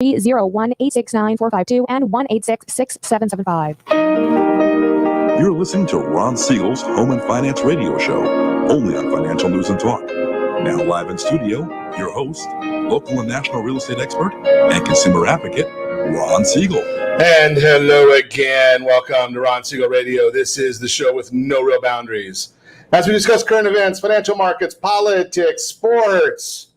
301-869-452 and 1-866-6775. You're listening to Ron Siegel's Home and Finance Radio Show, only on Financial News and Talk. Now live in studio, your host, local and national real estate expert and consumer advocate, Ron Siegel. And hello again. Welcome to Ron Siegel Radio. This is the show with no real boundaries. As we discuss current events, financial markets, politics, sports,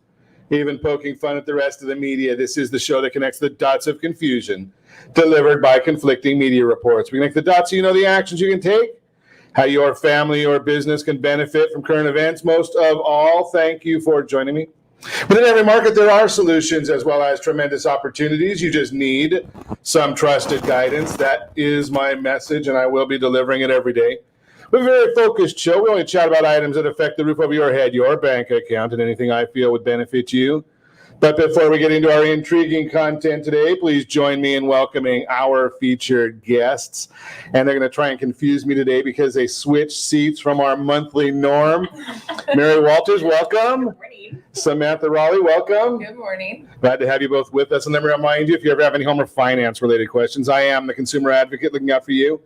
even poking fun at the rest of the media, this is the show that connects the dots of confusion delivered by conflicting media reports. We connect the dots so you know the actions you can take, how your family or business can benefit from current events. Most of all, thank you for joining me. Within every market, there are solutions as well as tremendous opportunities. You just need some trusted guidance. That is my message, and I will be delivering it every day. We're a very focused show. We only chat about items that affect the roof over your head, your bank account, and anything I feel would benefit you. But before we get into our intriguing content today, please join me in welcoming our featured guests. And they're going to try and confuse me today because they switched seats from our monthly norm. Mary Walters, welcome. Good morning. Samantha Rawley, welcome. Good morning. Glad to have you both with us. And let me remind you, if you ever have any home or finance related questions, I am the consumer advocate looking out for you.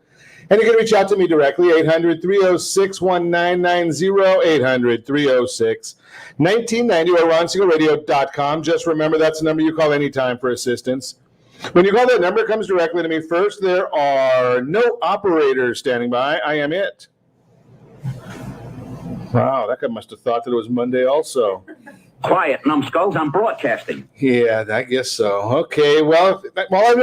And you can reach out to me directly, 800-306-1990, 800-306-1990, or RonSiegelRadio.com. Just remember, that's the number you call anytime for assistance. When you call that number, it comes directly to me first. There are no operators standing by. I am it. Wow, that guy must have thought that it was Monday also. Quiet, numbskulls, I'm broadcasting. Yeah, I guess so. Okay, well, while I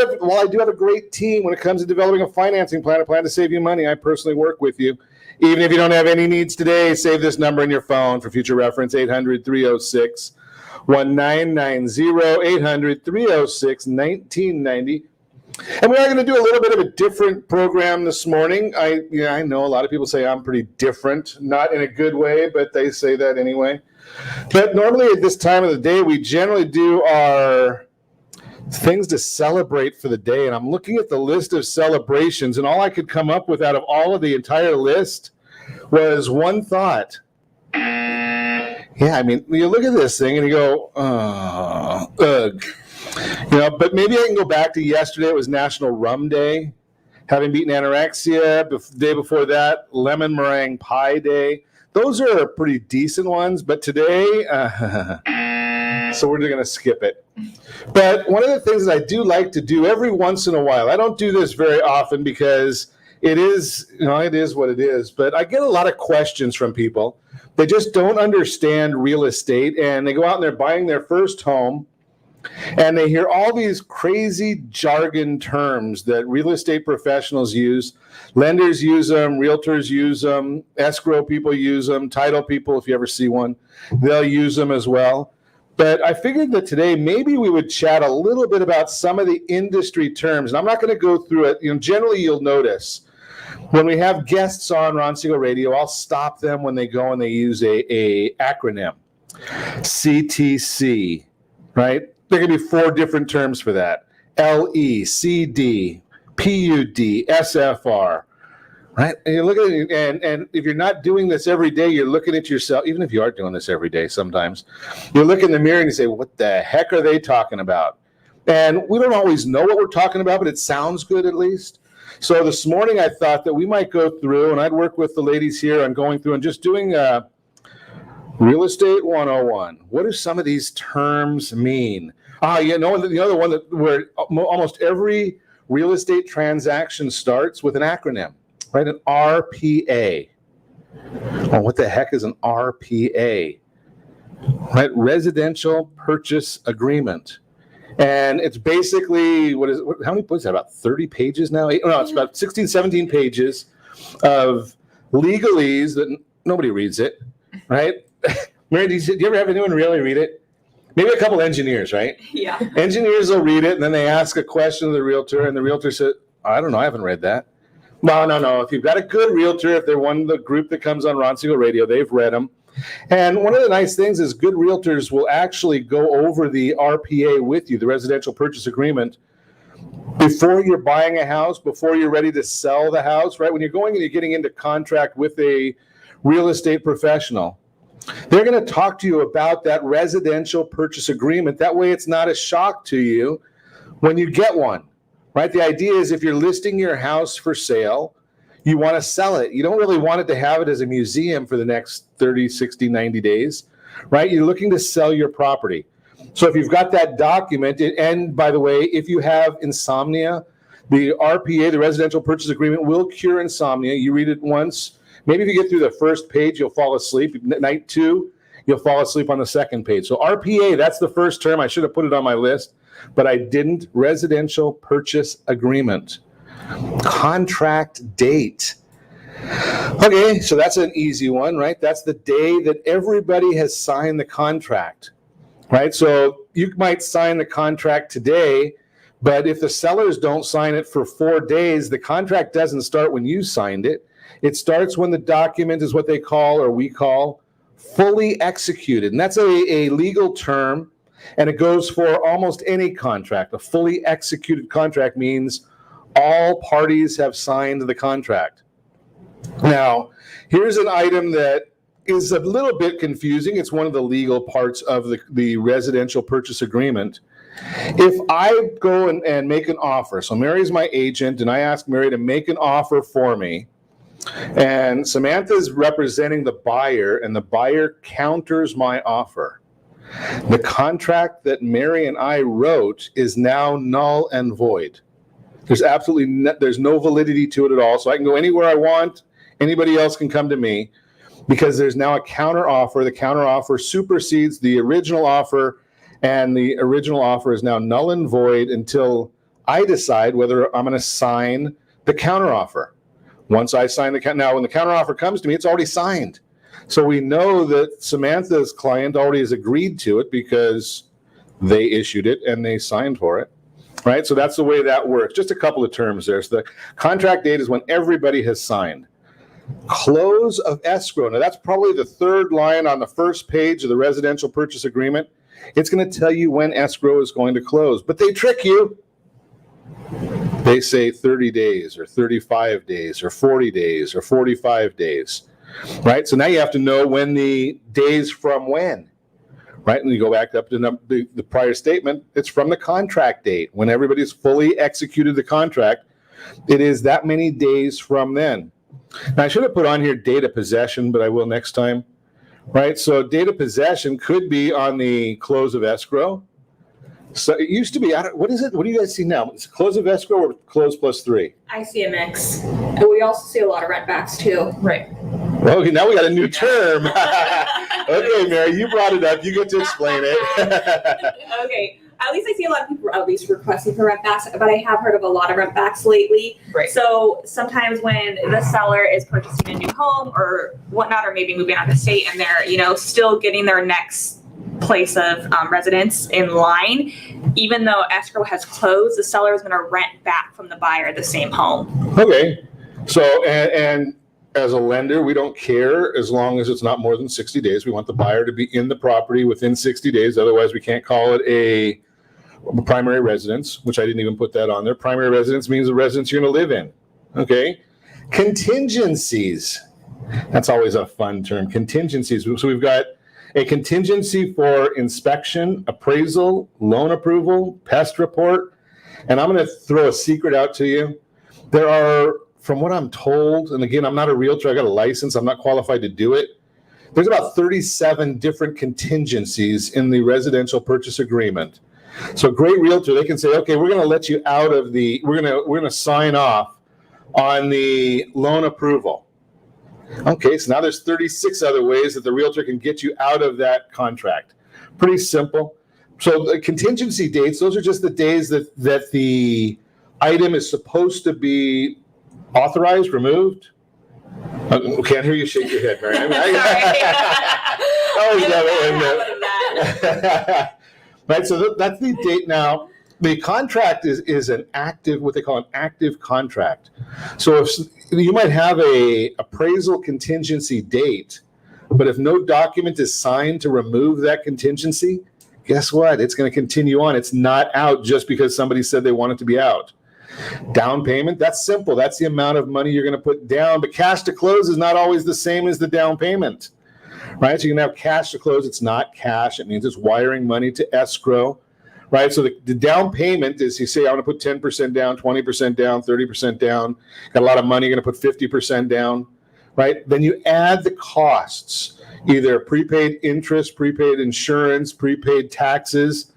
do have a great team when it comes to developing a financing plan, a plan to save you money, I personally work with you. Even if you don't have any needs today, save this number in your phone for future reference, 800-306-1990, 800-306-1990. And we are going to do a little bit of a different program this morning. I know a lot of people say I'm pretty different, not in a good way, but they say that anyway. But normally at this time of the day, we generally do our things to celebrate for the day. And I'm looking at the list of celebrations, and all I could come up with out of all of the entire list was one thought. Yeah, I mean, you look at this thing and you go, ugh. But maybe I can go back to yesterday. It was National Rum Day. Having beaten anorexia, the day before that, Lemon Meringue Pie Day. Those are pretty decent ones, but today, so we're going to skip it. But one of the things that I do like to do every once in a while, I don't do this very often because it is what it is, but I get a lot of questions from people. They just don't understand real estate, and they go out and they're buying their first home, and they hear all these crazy jargon terms that real estate professionals use. Lenders use them, realtors use them, escrow people use them, title people, if you ever see one, they'll use them as well. But I figured that today maybe we would chat a little bit about some of the industry terms. And I'm not going to go through it. Generally, you'll notice when we have guests on Ron Siegel Radio, I'll stop them when they go and they use a acronym, CTC, right? There can be 4 different terms for that. LE, CD, PUD, SFR, right? And you look at it, and if you're not doing this every day, you're looking at yourself, even if you are doing this every day sometimes, you look in the mirror and you say, what the heck are they talking about? And we don't always know what we're talking about, but it sounds good at least. So this morning I thought that we might go through, and I'd work with the ladies here on going through and just doing Real Estate 101. What do some of these terms mean? The other one where almost every real estate transaction starts with an acronym, right? An RPA. Oh, what the heck is an RPA? Right? Residential Purchase Agreement. And it's basically, how many books? About 30 pages now? It's about 16, 17 pages of legalese that nobody reads it, right? Mary, do you ever have anyone really read it? Maybe a couple engineers, right? Yeah. Engineers will read it, and then they ask a question to the realtor, and the realtor says, I don't know, I haven't read that. No. If you've got a good realtor, if they're one of the group that comes on Ron Siegel Radio, they've read them. And one of the nice things is good realtors will actually go over the RPA with you, the Residential Purchase Agreement, before you're buying a house, before you're ready to sell the house, right? When you're going and you're getting into contract with a real estate professional, they're going to talk to you about that residential purchase agreement. That way it's not a shock to you when you get one, right? The idea is if you're listing your house for sale, you want to sell it. You don't really want it to have it as a museum for the next 30, 60, 90 days, right? You're looking to sell your property. So if you've got that document, and by the way, if you have insomnia, the RPA, the Residential Purchase Agreement, will cure insomnia. You read it once. Maybe if you get through the first page, you'll fall asleep. Night 2, you'll fall asleep on the second page. So RPA, that's the first term. I should have put it on my list, but I didn't. Residential Purchase Agreement. Contract date. Okay, so that's an easy one, right? That's the day that everybody has signed the contract, right? So you might sign the contract today, but if the sellers don't sign it for 4 days, the contract doesn't start when you signed it. It starts when the document is what they call, or we call, fully executed. And that's a legal term, and it goes for almost any contract. A fully executed contract means all parties have signed the contract. Now, here's an item that is a little bit confusing. It's one of the legal parts of the residential purchase agreement. If I go and make an offer, so Mary's my agent, and I ask Mary to make an offer for me, and Samantha's representing the buyer, and the buyer counters my offer, the contract that Mary and I wrote is now null and void. There's absolutely there's no validity to it at all. So I can go anywhere I want. Anybody else can come to me because there's now a counter offer. The counter offer supersedes the original offer, and the original offer is now null and void until I decide whether I'm going to sign the counter offer. Once I sign now when the counter offer comes to me, it's already signed. So we know that Samantha's client already has agreed to it because they issued it and they signed for it. Right, so that's the way that works. Just a couple of terms there. So the contract date is when everybody has signed. Close of escrow. Now that's probably the third line on the first page of the residential purchase agreement. It's going to tell you when escrow is going to close, but they trick you. They say 30 days or 35 days or 40 days or 45 days. Right, so now you have to know when the days from when. Right, and you go back up to the prior statement, it's from the contract date. When everybody's fully executed the contract, it is that many days from then. Now, I should have put on here date of possession, but I will next time. Right, so date of possession could be on the close of escrow. So it used to be, what is it? What do you guys see now? Is it close of escrow or close plus 3? I see a mix. And we also see a lot of rent backs too. Right. Well, okay, now we got a new term. Okay, Mary, you brought it up. You get to explain it. Okay. At least I see a lot of people at least requesting for rent backs, but I have heard of a lot of rent backs lately. Right. So sometimes when the seller is purchasing a new home or whatnot, or maybe moving out of state and they're, still getting their next place of residence in line, even though escrow has closed, the seller is going to rent back from the buyer the same home. Okay. So, and as a lender, we don't care as long as it's not more than 60 days. We want the buyer to be in the property within 60 days. Otherwise, we can't call it a primary residence, which I didn't even put that on there. Primary residence means the residence you're going to live in. Okay. Contingencies. That's always a fun term. Contingencies. So we've got a contingency for inspection, appraisal, loan approval, pest report. And I'm going to throw a secret out to you. There are, from what I'm told, and again, I'm not a realtor, I got a license, I'm not qualified to do it. There's about 37 different contingencies in the residential purchase agreement. So great realtor, they can say, okay, we're going to let you out of we're going to sign off on the loan approval. Okay, so now there's 36 other ways that the realtor can get you out of that contract. Pretty simple. So the contingency dates, those are just the days that the item is supposed to be authorized, removed. I can't hear you shake your head, Mary. Right, so that's the date now. The contract is an active, what they call an active contract. So if you might have a appraisal contingency date, but if no document is signed to remove that contingency, guess what? It's going to continue on. It's not out just because somebody said they want it to be out. Down payment, that's simple. That's the amount of money you're going to put down. But cash to close is not always the same as the down payment, right? So you can have cash to close. It's not cash. It means it's wiring money to escrow, right? So the down payment is, you say, I want to put 10% down, 20% down, 30% down, got a lot of money, you're going to put 50% down, right? Then you add the costs, either prepaid interest, prepaid insurance, prepaid taxes,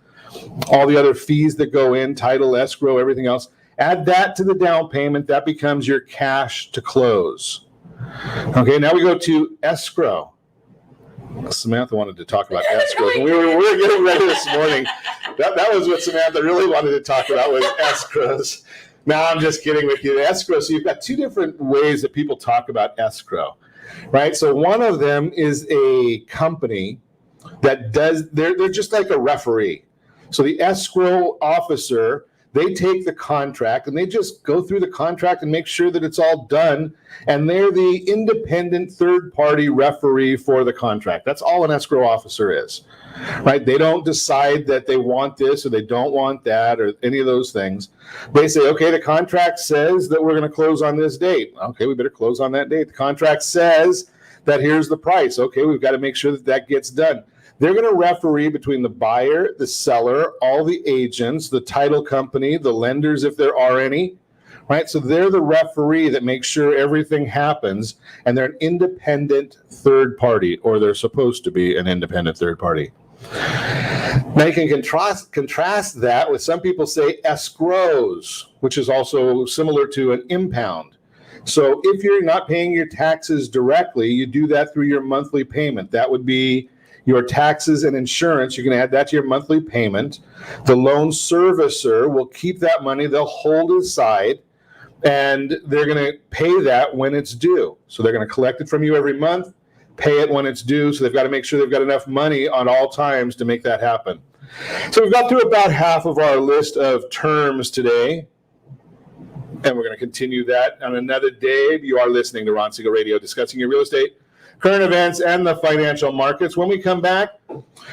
all the other fees that go in, title, escrow, everything else. Add that to the down payment. That becomes your cash to close. Okay, now we go to escrow. Samantha wanted to talk about escrow. We were getting ready this morning. That was what Samantha really wanted to talk about, was escrows. Now I'm just kidding with you. Escrow. So you've got two different ways that people talk about escrow, right? So one of them is a company that does, they're just like a referee. So the escrow officer, they take the contract and they just go through the contract and make sure that it's all done. And they're the independent third-party referee for the contract. That's all an escrow officer is, right? They don't decide that they want this or they don't want that or any of those things. They say, okay, the contract says that we're going to close on this date. Okay, we better close on that date. The contract says that here's the price. Okay, we've got to make sure that that gets done. They're going to referee between the buyer, the seller, all the agents, the title company, the lenders, if there are any, right? So they're the referee that makes sure everything happens, and they're an independent third party, or they're supposed to be an independent third party. Now you can contrast that with, some people say, escrows, which is also similar to an impound. So if you're not paying your taxes directly, you do that through your monthly payment. That would be your taxes and insurance. You can add that to your monthly payment. The loan servicer will keep that money. They'll hold it aside, and they're going to pay that when it's due. So they're going to collect it from you every month, pay it when it's due. So they've got to make sure they've got enough money on all times to make that happen. So we've got through about half of our list of terms today, and we're going to continue that on another day. You are listening to Ron Siegel Radio, discussing your real estate, current events, and the financial markets. When we come back,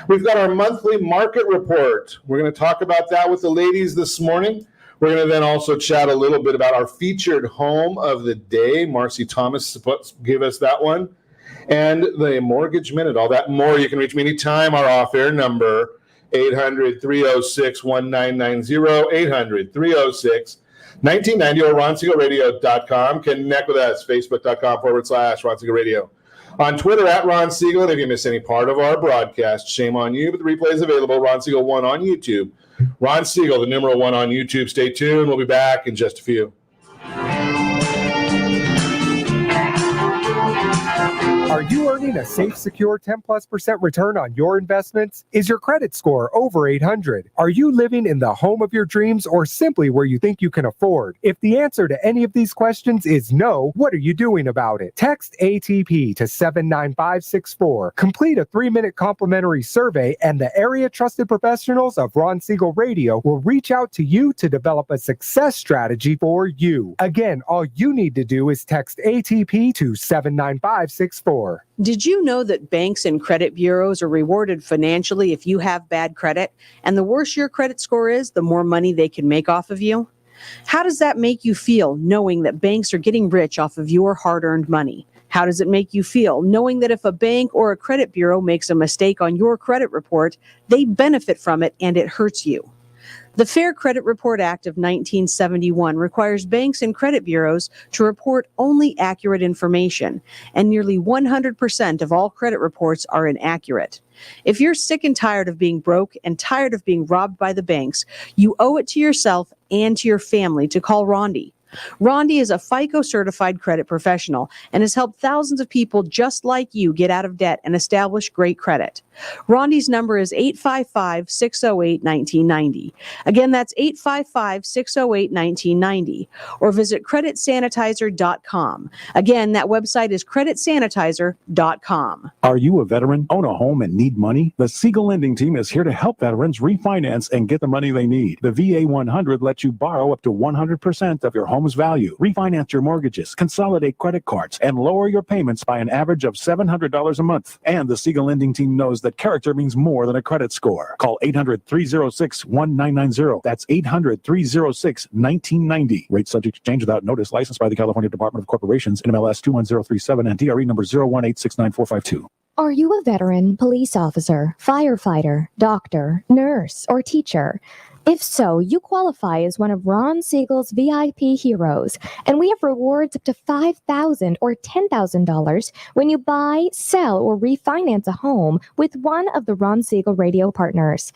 we've got our monthly market report. We're going to talk about that with the ladies this morning. We're going to then also chat a little bit about our featured home of the day. Marcy Thomas gave us that one. And the Mortgage Minute, all that and more. You can reach me anytime. Our off-air number, 800-306-1990, 800-306-1990, or RonSiegelRadio.com. Connect with us, Facebook.com/Ron Siegel Radio. On Twitter, @Ron Siegel. And if you miss any part of our broadcast, shame on you, but the replay is available. Ron Siegel 1 on YouTube. Ron Siegel, the numeral 1 on YouTube. Stay tuned. We'll be back in just a few. Are you earning a safe, secure 10+% return on your investments? Is your credit score over 800? Are you living in the home of your dreams, or simply where you think you can afford? If the answer to any of these questions is no, what are you doing about it? Text ATP to 79564. Complete a 3-minute complimentary survey, and the area trusted professionals of Ron Siegel Radio will reach out to you to develop a success strategy for you. Again, all you need to do is text ATP to 79564. Did you know that banks and credit bureaus are rewarded financially if you have bad credit? And the worse your credit score is, the more money they can make off of you? How does that make you feel, knowing that banks are getting rich off of your hard-earned money? How does it make you feel, knowing that if a bank or a credit bureau makes a mistake on your credit report, they benefit from it and it hurts you? The Fair Credit Report Act of 1971 requires banks and credit bureaus to report only accurate information, and nearly 100% of all credit reports are inaccurate. If you're sick and tired of being broke and tired of being robbed by the banks, you owe it to yourself and to your family to call Rondi. Rondi is a FICO certified credit professional and has helped thousands of people just like you get out of debt and establish great credit. Rondi's number is 855-608-1990. Again, that's 855-608-1990. Or visit creditsanitizer.com. Again, that website is creditsanitizer.com. Are you a veteran, own a home, and need money? The Siegel Lending Team is here to help veterans refinance and get the money they need. The VA 100 lets you borrow up to 100% of your home's value, refinance your mortgages, consolidate credit cards, and lower your payments by an average of $700 a month. And the Siegel Lending Team knows that character means more than a credit score. Call 800-306-1990. That's 800-306-1990. Rates subject to change without notice. Licensed by the California Department of Corporations, NMLS 21037, and DRE number 01869452. Are you a veteran, police officer, firefighter, doctor, nurse, or teacher? If so, you qualify as one of Ron Siegel's VIP heroes, and we have rewards up to $5,000 or $10,000 when you buy, sell, or refinance a home with one of the Ron Siegel radio partners.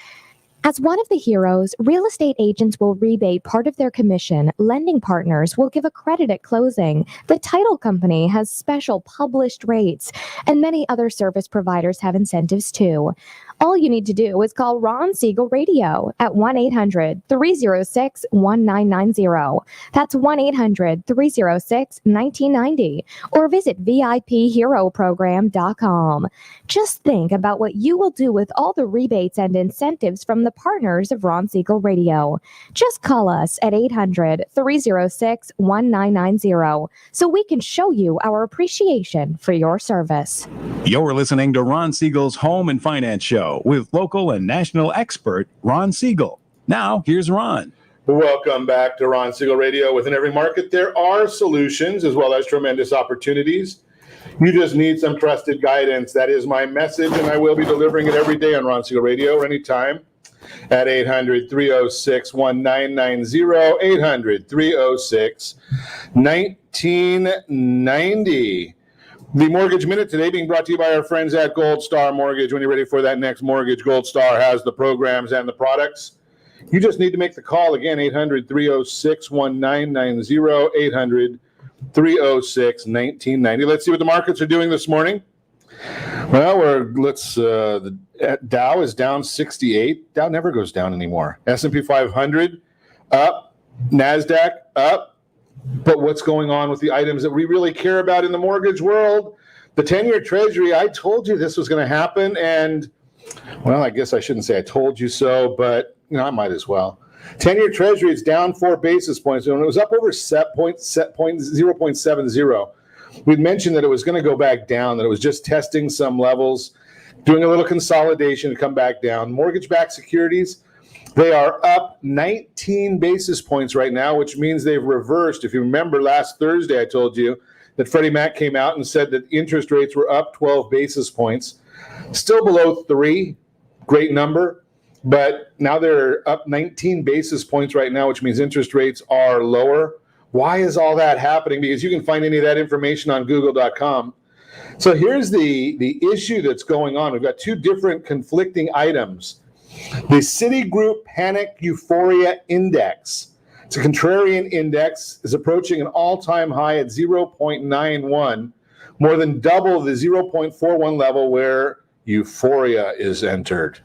As one of the heroes, real estate agents will rebate part of their commission, lending partners will give a credit at closing, the title company has special published rates, and many other service providers have incentives too. All you need to do is call Ron Siegel Radio at 1-800-306-1990. That's 1-800-306-1990. Or visit VIPHeroProgram.com. Just think about what you will do with all the rebates and incentives from the partners of Ron Siegel Radio. Just call us at 800-306-1990 so we can show you our appreciation for your service. You're listening to Ron Siegel's Home and Finance Show with local and national expert Ron Siegel. Now, here's Ron. Welcome back to Ron Siegel Radio. Within every market, there are solutions as well as tremendous opportunities. You just need some trusted guidance. That is my message, and I will be delivering it every day on Ron Siegel Radio or anytime at 800-306-1990, 800-306-1990. The Mortgage Minute today being brought to you by our friends at Gold Star Mortgage. When you're ready for that next mortgage, Gold Star has the programs and the products. You just need to make the call. Again, 800-306-1990, 800-306-1990. Let's see what the markets are doing this morning. Well, the Dow is down 68. Dow never goes down anymore. S&P 500 up. NASDAQ up. But what's going on with the items that we really care about in the mortgage world? The 10-year Treasury, I told you this was going to happen, and, well, I guess I shouldn't say I told you so, but, I might as well. 10-year Treasury is down 4 basis points, and it was up over 0.70. We'd mentioned that it was going to go back down, that it was just testing some levels, doing a little consolidation to come back down. Mortgage-backed securities, they are up 19 basis points right now, which means they've reversed. If you remember last Thursday, I told you that Freddie Mac came out and said that interest rates were up 12 basis points. Still below 3, great number, but now they're up 19 basis points right now, which means interest rates are lower. Why is all that happening? Because you can find any of that information on google.com. So here's the issue that's going on. We've got 2 different conflicting items. The Citigroup Panic Euphoria Index, it's a contrarian index, is approaching an all-time high at 0.91, more than double the 0.41 level where euphoria is entered.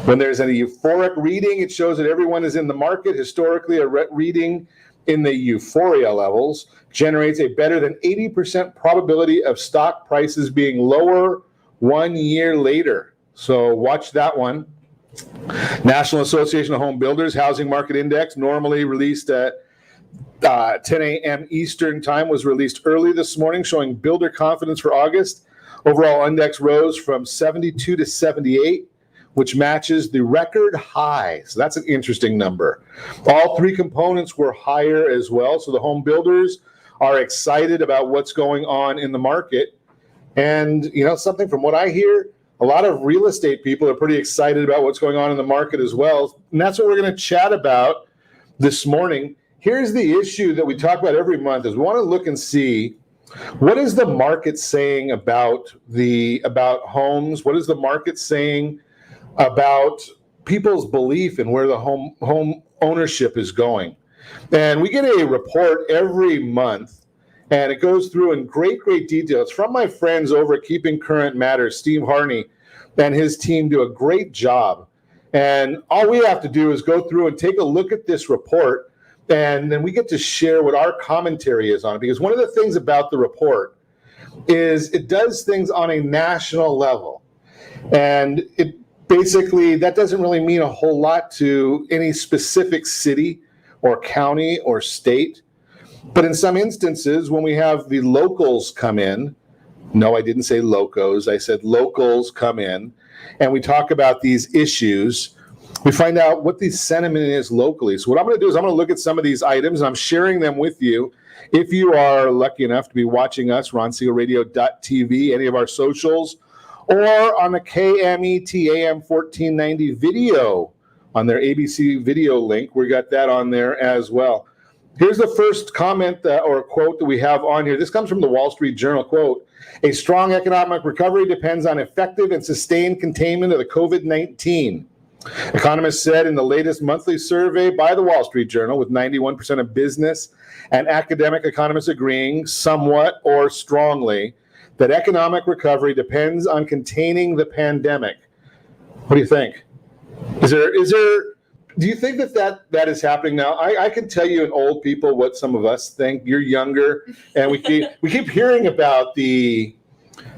When there's a euphoric reading, it shows that everyone is in the market. Historically, a reading in the euphoria levels generates a better than 80% probability of stock prices being lower 1 year later. So watch that one. National Association of Home Builders Housing Market Index, normally released at 10 a.m. Eastern Time, was released early this morning, showing builder confidence for August. Overall index rose from 72 to 78, which matches the record high. So that's an interesting number. All 3 components were higher as well. So the home builders are excited about what's going on in the market. And, something from what I hear, a lot of real estate people are pretty excited about what's going on in the market as well. And that's what we're going to chat about this morning. Here's the issue that we talk about every month is we want to look and see what is the market saying about homes? What is the market saying about people's belief in where the home ownership is going? And we get a report every month, and it goes through in great detail. It's from my friends over at Keeping Current Matters. Steve Harney and his team do a great job. And all we have to do is go through and take a look at this report, and then we get to share what our commentary is on it. Because one of the things about the report is it does things on a national level. And it basically, that doesn't really mean a whole lot to any specific city or county or state. But in some instances, when we have the locals come in, no, I didn't say locos, I said locals come in, and we talk about these issues, we find out what the sentiment is locally. So what I'm going to do is I'm going to look at some of these items, and I'm sharing them with you. If you are lucky enough to be watching us, RonSiegelRadio.tv, any of our socials, or on the KMET AM 1490 video on their ABC video link. We got that on there as well. Here's the first comment or quote that we have on here. This comes from the Wall Street Journal. Quote, a strong economic recovery depends on effective and sustained containment of the COVID-19. Economists said in the latest monthly survey by the Wall Street Journal, with 91% of business and academic economists agreeing somewhat or strongly that economic recovery depends on containing the pandemic. What do you think? Do you think that is happening now? I can tell you in old people what some of us think. You're younger, and we keep hearing about the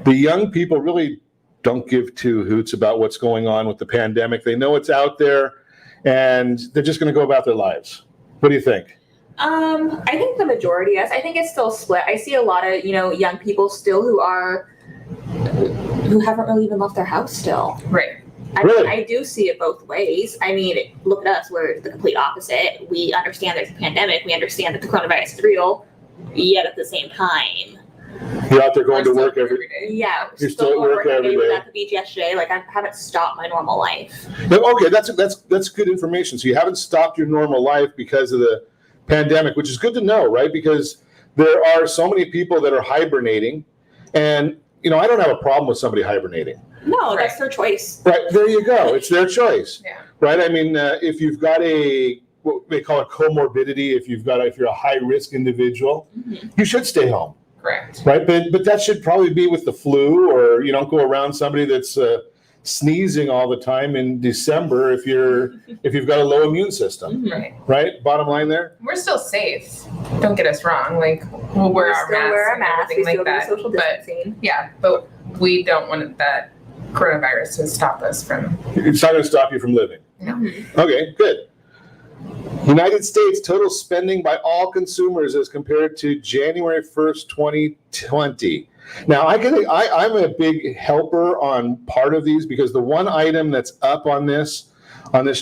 young people really don't give two hoots about what's going on with the pandemic. They know it's out there, and they're just going to go about their lives. What do you think? I think the majority, yes. I think it's still split. I see a lot of, young people still who haven't really even left their house still. Right. Really? I do see it both ways. I mean, look at us. We're the complete opposite. We understand there's a pandemic. We understand that the coronavirus is real. Yet at the same time, you're out there going to work every day. Yeah, you're still at work every day. We were at the beach yesterday. Like, I haven't stopped my normal life. Okay, that's good information. So you haven't stopped your normal life because of the pandemic, which is good to know, right? Because there are so many people that are hibernating, and I don't have a problem with somebody hibernating. No, that's their choice. Right, there you go. It's their choice. Yeah. Right. I mean, if you've got what they call a comorbidity, if you're a high risk individual, you should stay home. Correct. Right, but that should probably be with the flu, or you don't go around somebody that's sneezing all the time in December if you've got a low immune system. Right. Bottom line there. We're still safe. Don't get us wrong. Like, we'll wear our masks. We still like that. do social distancing. But we don't want that coronavirus to stop us from. It's not going to stop you from living. No. Okay. Good. United States total spending by all consumers as compared to January 1st, 2020. Now, I'm a big helper on part of these, because the one item that's up on this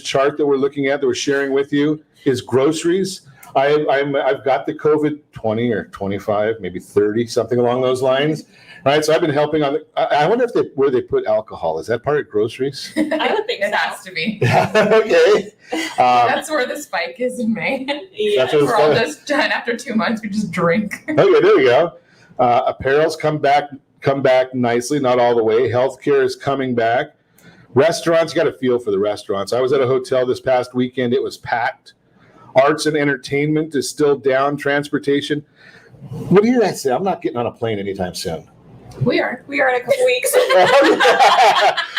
chart that we're looking at, that we're sharing with you, is groceries. I've got the COVID 20 or 25, maybe 30, something along those lines. Right, so I've been helping on. I wonder where they put alcohol. Is that part of groceries? I would think It has to be. Okay. That's where the spike is in May. That's where We're all just done after 2 months. We just drink. Okay, there you go. Apparel's come back nicely, not all the way. Healthcare is coming back. Restaurants, you got a feel for the restaurants. I was at a hotel this past weekend. It was packed. Arts and entertainment is still down. Transportation. What do you guys say? I'm not getting on a plane anytime soon. We are. We are in a couple weeks.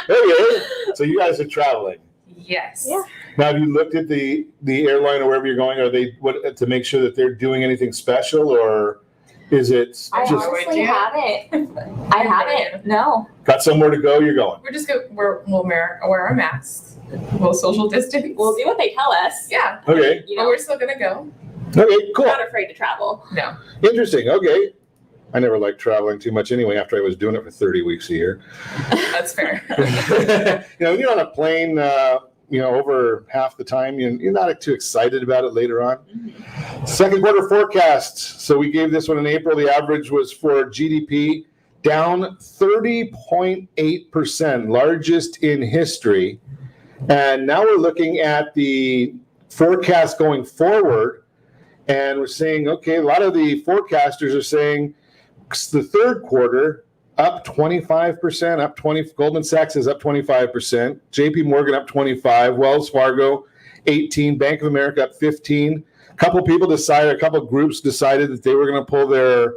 Okay. So you guys are traveling. Yes. Yeah. Now, have you looked at the airline or wherever you're going? Are they to make sure that they're doing anything special, or is it I just honestly haven't. I haven't. No. got somewhere to go? You're going. We're just we'll wear our masks. We'll social distance. We'll do what they tell us. Yeah. Okay. But we're still gonna go. Okay. Cool. I'm not afraid to travel. No. Interesting. Okay. I never liked traveling too much anyway, after I was doing it for 30 weeks a year. That's fair. You're on a plane, over half the time, you're not too excited about it later on. Second quarter forecasts. So we gave this one in April. The average was for GDP down 30.8%, largest in history. And now we're looking at the forecast going forward, and we're saying, okay, a lot of the forecasters are saying the third quarter up 25%, up 20. Goldman Sachs is up 25%. JP Morgan up 25. Wells Fargo 18. Bank of America up 15. A couple groups decided that they were going to pull their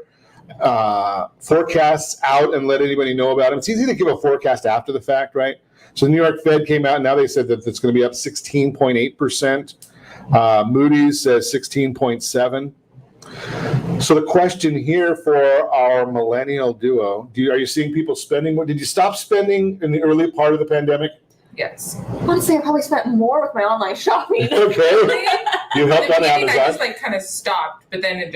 forecasts out and let anybody know about them. It's easy to give a forecast after the fact, right? So the New York Fed came out, and now they said that it's going to be up 16.8%. Moody's says 16.7%. So the question here for our millennial duo, are you seeing people spending more? Did you stop spending in the early part of the pandemic? Yes. Honestly, I probably spent more with my online shopping. Okay. You helped on I Amazon. just kind of stopped, but then I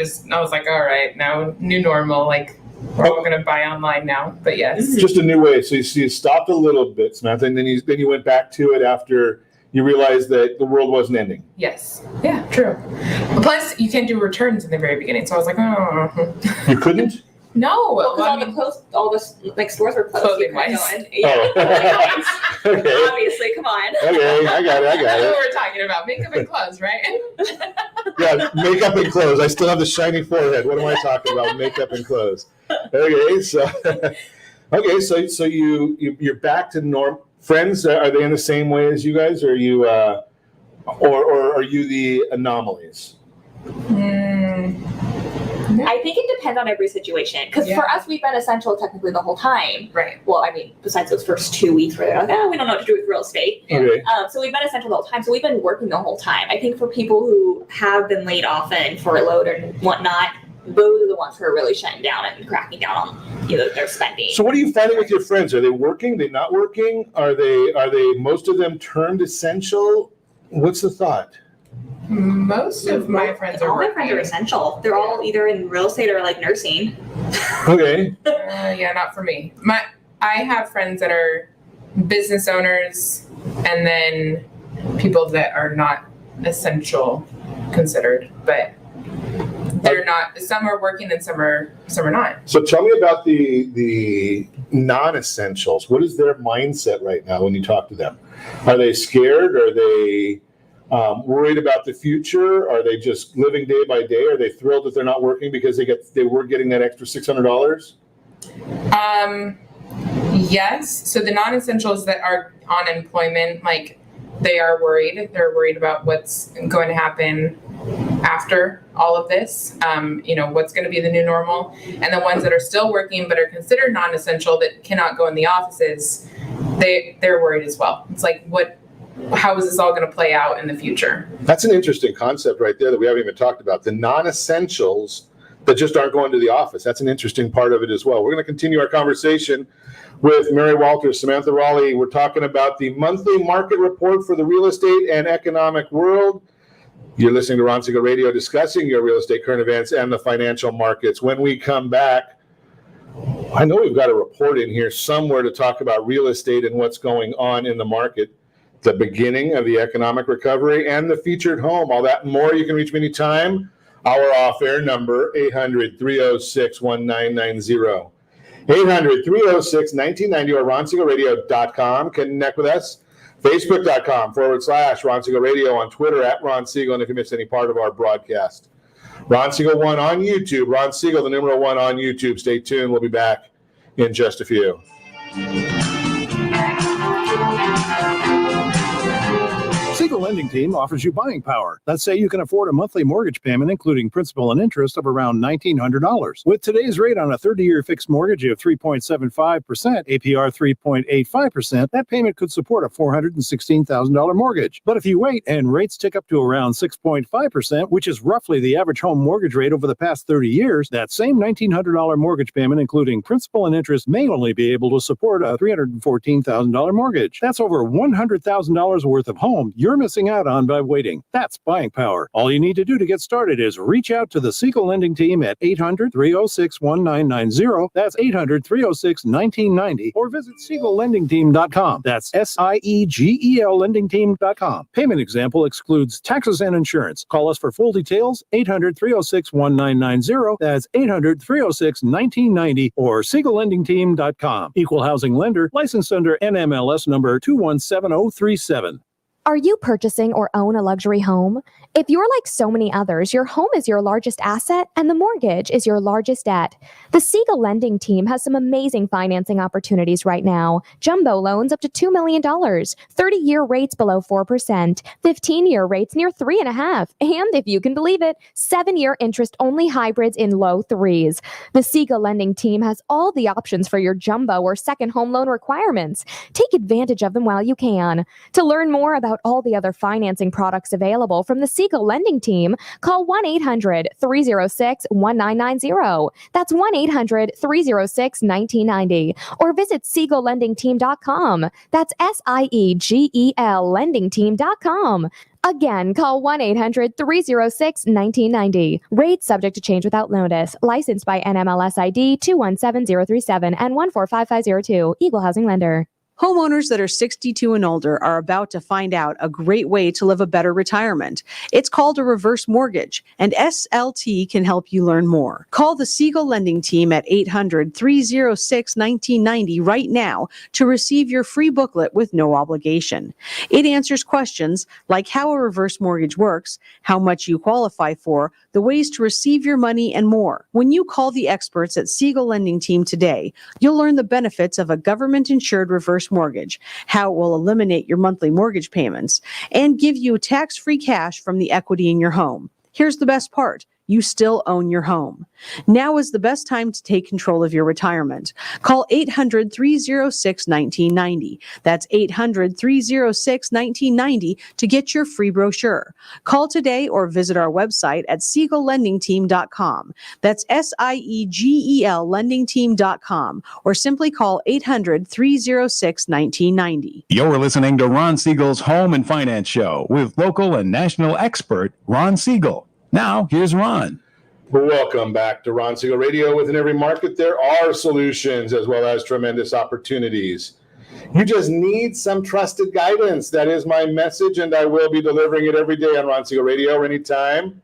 was like, all right, now new normal, we're all going to buy online now. But yes. Just a new way. So you stopped a little bit, Samantha, and then you went back to it after you realized that the world wasn't ending. Yes. Yeah, true. Plus, you can't do returns in the very beginning. So I was like, oh. You couldn't? No. Well, well, I because mean, all the like stores were closed. Clothing You couldn't wise. go in. Yeah. Okay. Obviously, come on. Okay, I got that's what it. we're talking about. Makeup and clothes, right? Yeah, makeup and clothes. I still have the shiny forehead. What am I talking about? Makeup and clothes. Okay, so you're back to norm. Friends, are they in the same way as you guys, or are you or are you the anomalies? I think it depends on every situation. Because for us, we've been essential technically the whole time. Right. Well, I mean, besides those first 2 weeks where they're like, we don't know what to do with real estate. Okay. So we've been essential the whole time. So we've been working the whole time. I think for people who have been laid off and furloughed and whatnot, those are the ones who are really shutting down and cracking down on their spending. So what are you finding with your friends? Are they working? They not working? Are they most of them turned essential? What's the thought? Most of my friends are all my working. friends are essential. They're all either in real estate or like nursing. Okay. Yeah, not for me. I have friends that are business owners, and then people that are not essential considered, but they're not. Some are working and some are not. So tell me about the non-essentials. What is their mindset right now when you talk to them? Are they scared? Are they worried about the future? Are they just living day by day? Are they thrilled that they're not working because they were getting that extra $600? Yes. So the non-essentials that are on employment, like they are worried. They're worried about what's going to happen after all of this. What's going to be the new normal. And the ones that are still working but are considered non-essential that cannot go in the offices, they're worried as well. It's like, how is this all going to play out in the future? That's an interesting concept right there that we haven't even talked about. The non-essentials that just aren't going to the office. That's an interesting part of it as well. We're going to continue our conversation with Mary Walters, Samantha Rawley. We're talking about the monthly market report for the real estate and economic world. You're listening to Ron Siegel Radio, discussing your real estate current events and the financial markets. When we come back, I know we've got a report in here somewhere to talk about real estate and what's going on in the market, the beginning of the economic recovery, and the featured home. All that and more. You can reach me anytime. Our off-air number, 800-306-1990. 800-306-1990 or RonSiegelRadio.com. Connect with us. Facebook.com/Ron Siegel Radio, on Twitter @Ron Siegel, and if you miss any part of our broadcast, Ron Siegel 1 on YouTube. Ron Siegel, the numeral 1 on YouTube. Stay tuned. We'll be back in just a few. Siegel Lending Team offers you buying power. Let's say you can afford a monthly mortgage payment, including principal and interest, of around $1,900. With today's rate on a 30-year fixed mortgage of 3.75%, APR 3.85%, that payment could support a $416,000 mortgage. But if you wait and rates tick up to around 6.5%, which is roughly the average home mortgage rate over the past 30 years, that same $1,900 mortgage payment, including principal and interest, may only be able to support a $314,000 mortgage. That's over $100,000 worth of home you're missing out on by waiting. That's buying power. All you need to do to get started is reach out to the Siegel Lending Team at 800-306-1990. That's 800-306-1990. Or visit SiegelLendingTeam.com. That's SIEGEL LendingTeam.com. Payment example excludes taxes and insurance. Call us for full details, 800-306-1990. That's 800-306-1990 or SiegelLendingTeam.com. Equal housing lender, licensed under NMLS number 217037. Are you purchasing or own a luxury home? If you're like so many others, your home is your largest asset and the mortgage is your largest debt. The Siegel Lending Team has some amazing financing opportunities right now. Jumbo loans up to $2 million, 30-year rates below 4%, 15-year rates near 3.5%, and if you can believe it, 7-year interest-only hybrids in low 3s. The Siegel Lending Team has all the options for your jumbo or second home loan requirements. Take advantage of them while you can. To learn more about all the other financing products available from the Siegel Lending Team, call 1-800-306-1990. That's 1-800-306-1990. Or visit SiegelLendingTeam.com. That's SIEGEL LendingTeam.com. Again, call 1-800-306-1990. Rates subject to change without notice. Licensed by NMLS ID 217037 and 145502. Equal housing lender. Homeowners that are 62 and older are about to find out a great way to live a better retirement. It's called a reverse mortgage, and SLT can help you learn more. Call the Siegel Lending Team at 800-306-1990 right now to receive your free booklet with no obligation. It answers questions like how a reverse mortgage works, how much you qualify for, the ways to receive your money, and more. When you call the experts at Siegel Lending Team today, you'll learn the benefits of a government-insured reverse mortgage, how it will eliminate your monthly mortgage payments, and give you tax-free cash from the equity in your home. Here's the best part. You still own your home. Now is the best time to take control of your retirement. Call 800-306-1990. That's 800-306-1990 to get your free brochure. Call today or visit our website at SiegelLendingTeam.com. That's SIEGEL LendingTeam.com, or simply call 800-306-1990. You're listening to Ron Siegel's Home and Finance Show with local and national expert Ron Siegel. Now, here's Ron. Welcome back to Ron Siegel Radio. Within every market, there are solutions as well as tremendous opportunities. You just need some trusted guidance. That is my message, and I will be delivering it every day on Ron Siegel Radio anytime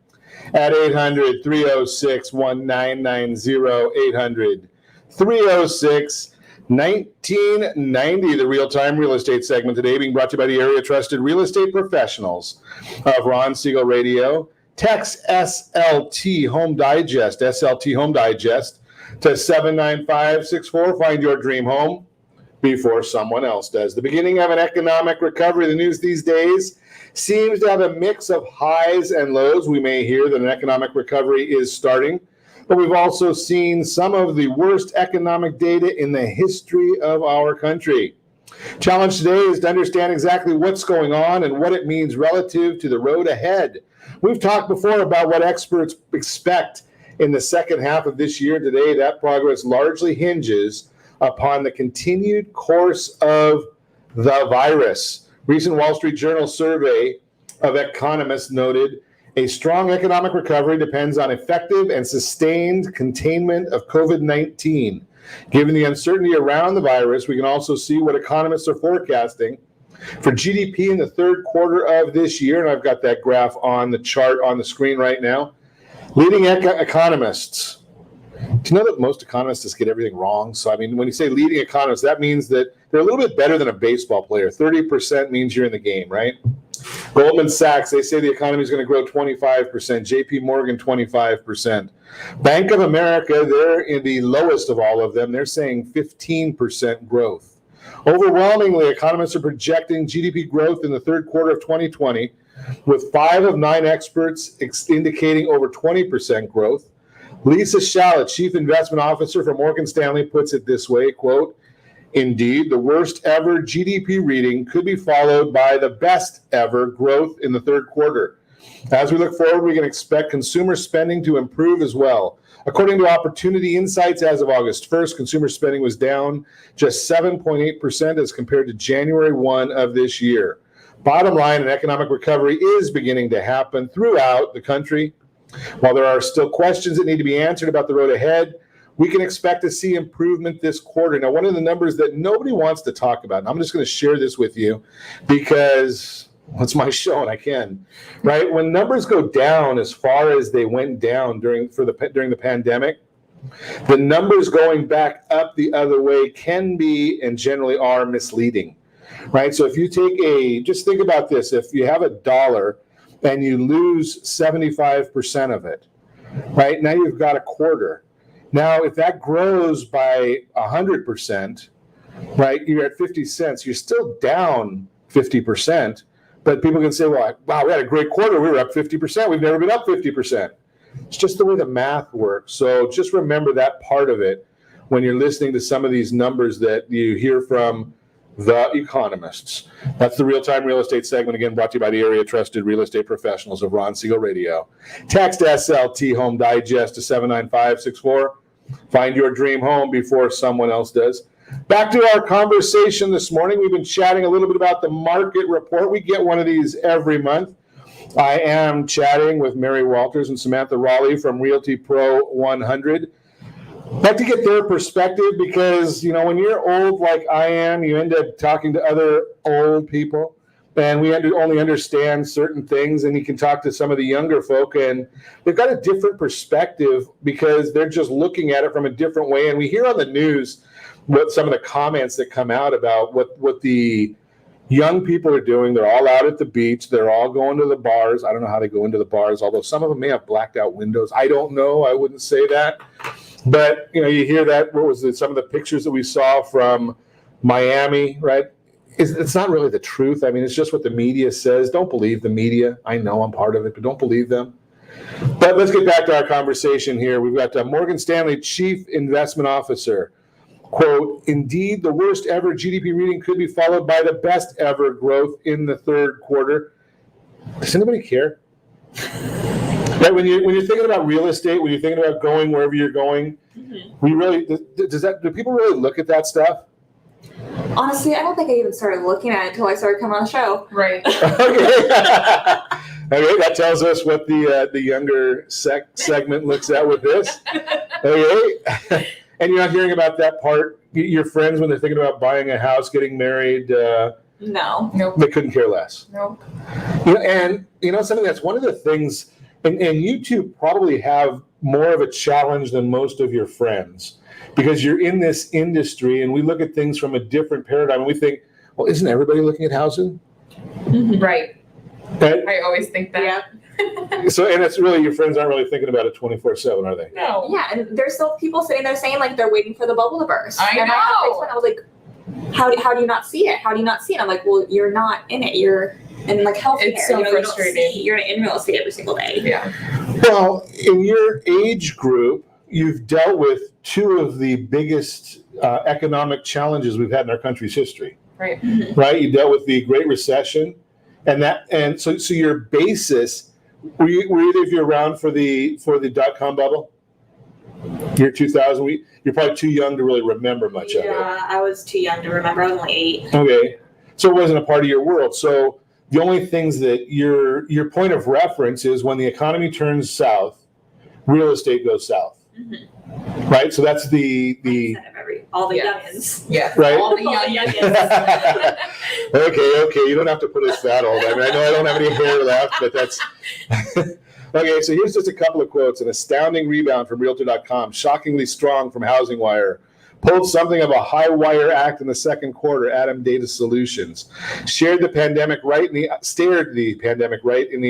at 800-306-1990, 800-306-1990, the real-time real estate segment today being brought to you by the area trusted real estate professionals of Ron Siegel Radio. Text SLT Home Digest, SLT Home Digest to 79564. Find your dream home before someone else does. The beginning of an economic recovery. The news these days seems to have a mix of highs and lows. We may hear that an economic recovery is starting, but we've also seen some of the worst economic data in the history of our country. Challenge today is to understand exactly what's going on and what it means relative to the road ahead. We've talked before about what experts expect in the second half of this year. Today, that progress largely hinges upon the continued course of the virus. Recent Wall Street Journal survey of economists noted a strong economic recovery depends on effective and sustained containment of COVID-19. Given the uncertainty around the virus, we can also see what economists are forecasting for GDP in the third quarter of this year, and I've got that graph on the chart on the screen right now. Leading economists. Do you know that most economists just get everything wrong? So, I mean, when you say leading economists, that means that they're a little bit better than a baseball player. 30% means you're in the game, right? Goldman Sachs, they say the economy is going to grow 25%. JP Morgan, 25%. Bank of America, they're in the lowest of all of them. They're saying 15% growth. Overwhelmingly, economists are projecting GDP growth in the third quarter of 2020, with 5 of 9 experts indicating over 20% growth. Lisa Shallett, Chief Investment Officer for Morgan Stanley, puts it this way, quote, "Indeed, the worst ever GDP reading could be followed by the best ever growth in the third quarter. As we look forward, we can expect consumer spending to improve as well. According to Opportunity Insights, as of August 1st, consumer spending was down just 7.8% as compared to January 1 of this year. Bottom line, an economic recovery is beginning to happen throughout the country. While there are still questions that need to be answered about the road ahead, we can expect to see improvement this quarter." Now, one of the numbers that nobody wants to talk about, and I'm just going to share this with you because it's my show and I can, right? When numbers go down as far as they went down during the pandemic, the numbers going back up the other way can be and generally are misleading, right? So if you just think about this, if you have $1 and you lose 75% of it, right? Now you've got a quarter. Now, if that grows by 100%, right, you're at 50 cents, you're still down 50%. But people can say, well, wow, we had a great quarter. We were up 50%. We've never been up 50%. It's just the way the math works. So just remember that part of it when you're listening to some of these numbers that you hear from the economists. That's the real-time real estate segment, again, brought to you by the area trusted real estate professionals of Ron Siegel Radio. Text SLT Home Digest to 79564. Find your dream home before someone else does. Back to our conversation this morning. We've been chatting a little bit about the market report. We get one of these every month. I am chatting with Mary Walters and Samantha Rawley from Realty Pro 100. like to get their perspective because, when you're old like I am, you end up talking to other old people. And we only understand certain things, and you can talk to some of the younger folk, and they've got a different perspective because they're just looking at it from a different way. And we hear on the news what some of the comments that come out about what the young people are doing. They're all out at the beach. They're all going to the bars. I don't know how they go into the bars, although some of them may have blacked out windows. I don't know. I wouldn't say that. But, you hear that. What was it? Some of the pictures that we saw from Miami, right? It's not really the truth. I mean, it's just what the media says. Don't believe the media. I know I'm part of it, but don't believe them. But let's get back to our conversation here. We've got Morgan Stanley Chief Investment Officer. Quote, indeed, the worst ever GDP reading could be followed by the best ever growth in the third quarter. Does anybody care? Right, when you're thinking about real estate, when you're thinking about going wherever you're going, do people really look at that stuff? Honestly, I don't think I even started looking at it until I started coming on the show. Right. Okay. Okay, that tells us what the younger segment looks at with this. Okay. And you're not hearing about that part. Your friends, when they're thinking about buying a house, getting married, no. Nope. They couldn't care less. Nope. And something that's one of the things, and you two probably have more of a challenge than most of your friends, because you're in this industry and we look at things from a different paradigm and we think, well, isn't everybody looking at housing? Right. I always think that. Yeah. So, and it's really, your friends aren't really thinking about it 24/7, are they? No. Yeah, and there's still people sitting there saying like they're waiting for the bubble to burst. I and know. I was like, how do you not see it? How do you not see it? I'm like, well, you're not in it. You're in like healthcare. It's so frustrating. You're in real estate every single day. Yeah. Well, in your age group, you've dealt with two of the biggest economic challenges we've had in our country's history. Right. Right? You dealt with the Great Recession, and so your basis. Were either of you around for the .com bubble? Year 2000. You're probably too young to really remember much of it. Yeah, I was too young to remember. I was only 8. Okay, so it wasn't a part of your world. So the only things that your point of reference is when the economy turns south, real estate goes south. Mm-hmm. Right. So that's all the Yes. youngins. Yeah. Right? All the youngins. Okay. You don't have to put us that old. I mean, I know I don't have any hair left, but that's okay. So here's just a couple of quotes. An astounding rebound from Realtor.com, shockingly strong from Housing Wire. Pulled something of a high wire act in the second quarter. Adam Data Solutions stared the pandemic right in the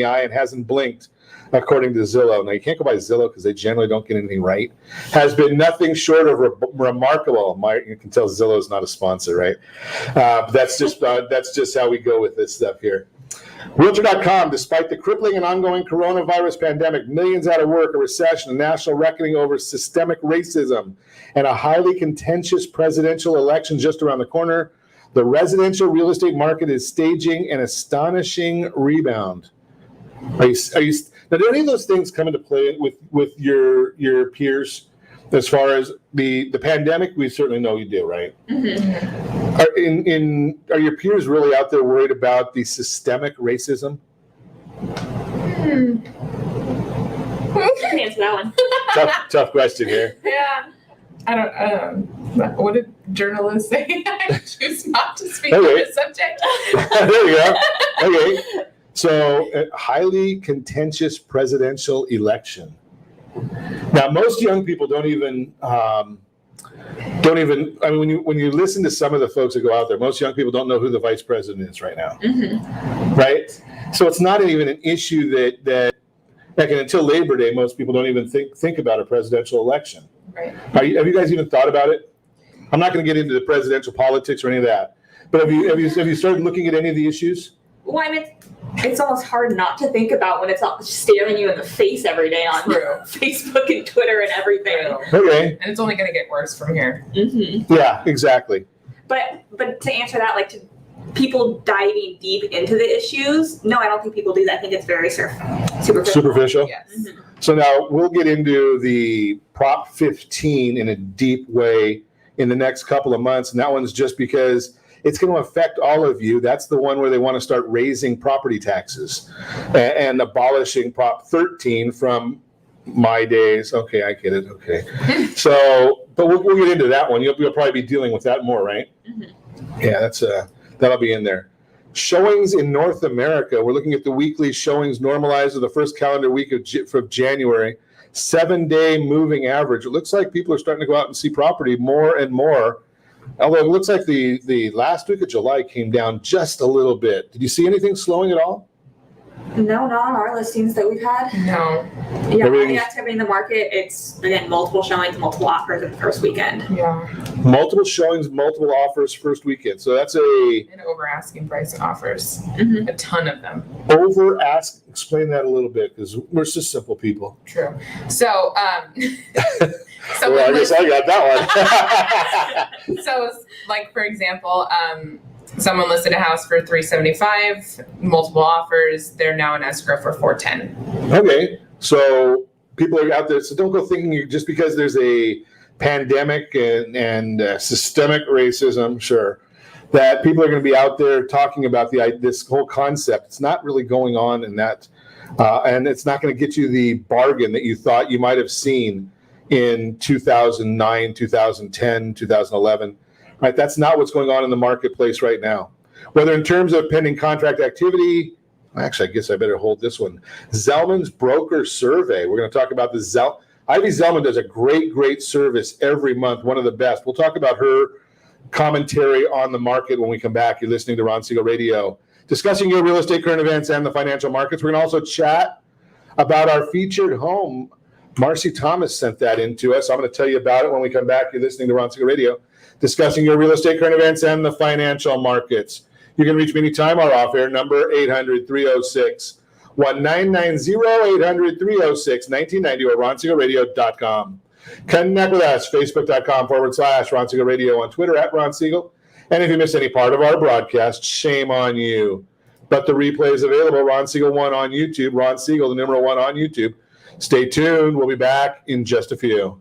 eye and hasn't blinked. According to Zillow. Now, you can't go by Zillow because they generally don't get anything right. Has been nothing short of remarkable. You can tell Zillow is not a sponsor, right? That's just how we go with this stuff here. Realtor.com, despite the crippling and ongoing coronavirus pandemic, millions out of work, a recession, a national reckoning over systemic racism, and a highly contentious presidential election just around the corner, the residential real estate market is staging an astonishing rebound. Are you now, do any of those things come into play with your peers as far as the pandemic? We certainly know you do, right? Mm-hmm. Are your peers really out there worried about the systemic racism? I can answer that one. Tough question here. Yeah. I don't. What did journalists say? I choose not to speak on this subject. There you go. Okay. So, a highly contentious presidential election. Now, most young people don't even. I mean, when you listen to some of the folks that go out there, most young people don't know who the vice president is right now. Mm-hmm. Right. So it's not even an issue that until Labor Day, most people don't even think about a presidential election. Right. Have you guys even thought about it? I'm not going to get into the presidential politics or any of that, but have you started looking at any of the issues? Well, I mean, it's almost hard not to think about when it's all staring you in the face every day on Facebook and Twitter and everything. Okay. And it's only going to get worse from here. Mm-hmm. Yeah, exactly. But to answer that, like to people diving deep into the issues, no, I don't think people do that. I think it's very superficial. Yes. Mm-hmm. So now we'll get into the Prop 15 in a deep way in the next couple of months. And that one's just because it's going to affect all of you. That's the one where they want to start raising property taxes and abolishing Prop 13 from my days. Okay, I get it. Okay. So, but we'll get into that one. You'll probably be dealing with that more, right? Mm-hmm. Yeah, that'll be in there. Showings in North America. We're looking at the weekly showings normalized of the first calendar week of January. 7-day moving average. It looks like people are starting to go out and see property more and more. Although it looks like the last week of July came down just a little bit. Did you see anything slowing at all? No, not on our listings that we've had. No. Yeah, the activity in the market, it's, again, multiple showings, multiple offers in the first weekend. Yeah. Multiple showings, multiple offers first weekend. So that's and over asking price offers. Mm-hmm. A ton of them. Over ask. Explain that a little bit, because we're just simple people. True. So, well, I guess I got that one. So, like, for example, someone listed a house for $375, multiple offers. They're now in escrow for $410. Okay, so people are out there. So don't go thinking just because there's a pandemic and systemic racism, sure, that people are going to be out there talking about this whole concept. It's not really going on in that, and it's not going to get you the bargain that you thought you might have seen in 2009, 2010, 2011. Right, that's not what's going on in the marketplace right now. Whether in terms of pending contract activity, actually, I guess I better hold this one. Zelman's Broker Survey. We're going to talk about the Ivy Zelman does a great service every month, one of the best. We'll talk about her commentary on the market when we come back. You're listening to Ron Siegel Radio, discussing your real estate current events and the financial markets. We're going to also chat about our featured home. Marcy Thomas sent that in to us. I'm going to tell you about it when we come back. You're listening to Ron Siegel Radio, discussing your real estate current events and the financial markets. You can reach me anytime or off air, number 800-306-1990, 800-306-1990, or ronsiegelradio.com. Connect with us, facebook.com/Ron Siegel Radio, on Twitter @Ron Siegel. And if you miss any part of our broadcast, shame on you. But the replay is available, Ron Siegel 1 on YouTube, Ron Siegel, the numeral 1 on YouTube. Stay tuned. We'll be back in just a few.